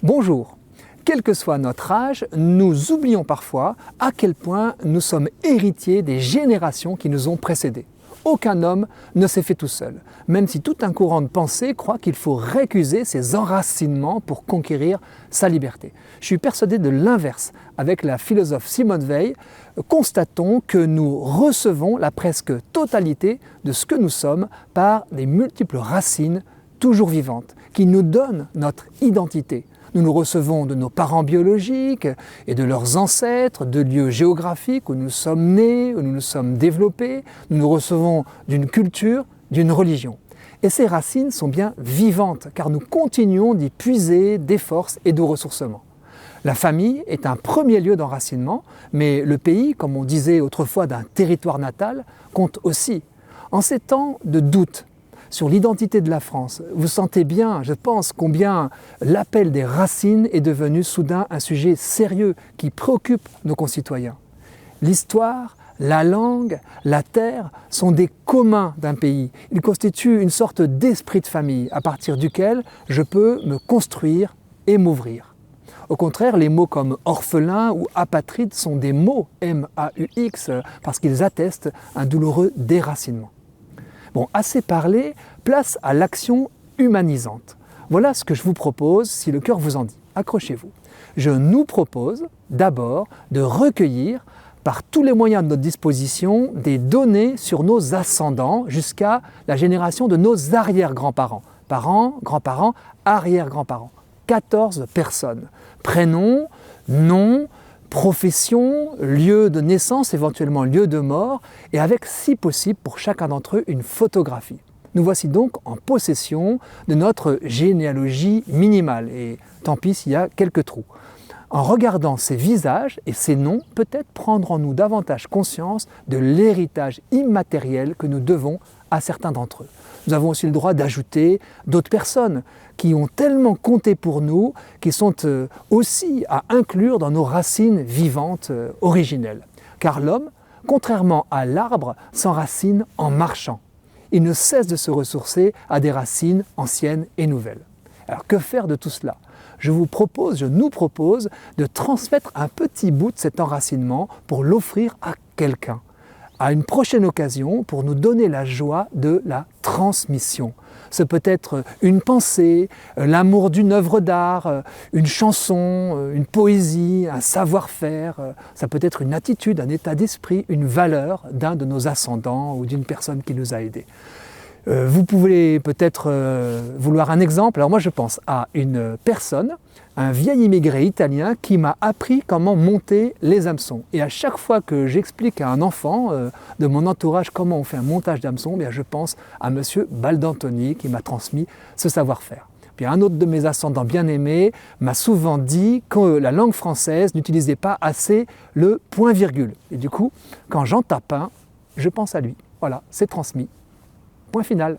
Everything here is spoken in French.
Bonjour. Quel que soit notre âge, nous oublions parfois à quel point nous sommes héritiers des générations qui nous ont précédés. Aucun homme ne s'est fait tout seul, même si tout un courant de pensée croit qu'il faut récuser ses enracinements pour conquérir sa liberté. Je suis persuadé de l'inverse. Avec la philosophe Simone Veil, constatons que nous recevons la presque totalité de ce que nous sommes par des multiples racines toujours vivantes, qui nous donnent notre identité. Nous nous recevons de nos parents biologiques et de leurs ancêtres, de lieux géographiques où nous sommes nés, où nous nous sommes développés. Nous nous recevons d'une culture, d'une religion. Et ces racines sont bien vivantes, car nous continuons d'y puiser des forces et de ressourcement. La famille est un premier lieu d'enracinement, mais le pays, comme on disait autrefois d'un territoire natal, compte aussi. En ces temps de doute sur l'identité de la France, vous sentez bien, je pense, combien l'appel des racines est devenu soudain un sujet sérieux qui préoccupe nos concitoyens. L'histoire, la langue, la terre sont des communs d'un pays. Ils constituent une sorte d'esprit de famille à partir duquel je peux me construire et m'ouvrir. Au contraire, les mots comme orphelin ou apatride sont des mots M-A-U-X parce qu'ils attestent un douloureux déracinement. Bon, assez parlé, place à l'action humanisante. Voilà ce que je vous propose si le cœur vous en dit. Accrochez-vous. Je nous propose d'abord de recueillir par tous les moyens de notre disposition des données sur nos ascendants jusqu'à la génération de nos arrière-grands-parents. Parents, grands-parents, arrière-grands-parents. 14 personnes. Prénoms, noms, profession, lieu de naissance, éventuellement lieu de mort, et avec, si possible, pour chacun d'entre eux, une photographie. Nous voici donc en possession de notre généalogie minimale, et tant pis s'il y a quelques trous. En regardant ces visages et ces noms, peut-être prendrons-nous davantage conscience de l'héritage immatériel que nous devons à certains d'entre eux. Nous avons aussi le droit d'ajouter d'autres personnes qui ont tellement compté pour nous, qui sont aussi à inclure dans nos racines vivantes originelles. Car l'homme, contrairement à l'arbre, s'enracine en marchant. Il ne cesse de se ressourcer à des racines anciennes et nouvelles. Alors que faire de tout cela ? Je nous propose de transmettre un petit bout de cet enracinement pour l'offrir à quelqu'un, à une prochaine occasion pour nous donner la joie de la transmission. Ce peut être une pensée, l'amour d'une œuvre d'art, une chanson, une poésie, un savoir-faire. Ça peut être une attitude, un état d'esprit, une valeur d'un de nos ascendants ou d'une personne qui nous a aidés. Vous pouvez peut-être vouloir un exemple. Alors moi je pense à une personne, un vieil immigré italien qui m'a appris comment monter les hameçons. Et à chaque fois que j'explique à un enfant de mon entourage comment on fait un montage d'hameçon, bien je pense à monsieur Baldantoni qui m'a transmis ce savoir-faire. Puis un autre de mes ascendants bien-aimés m'a souvent dit que la langue française n'utilisait pas assez le point-virgule. Et du coup, quand j'en tape un, je pense à lui. Voilà, c'est transmis. Point final.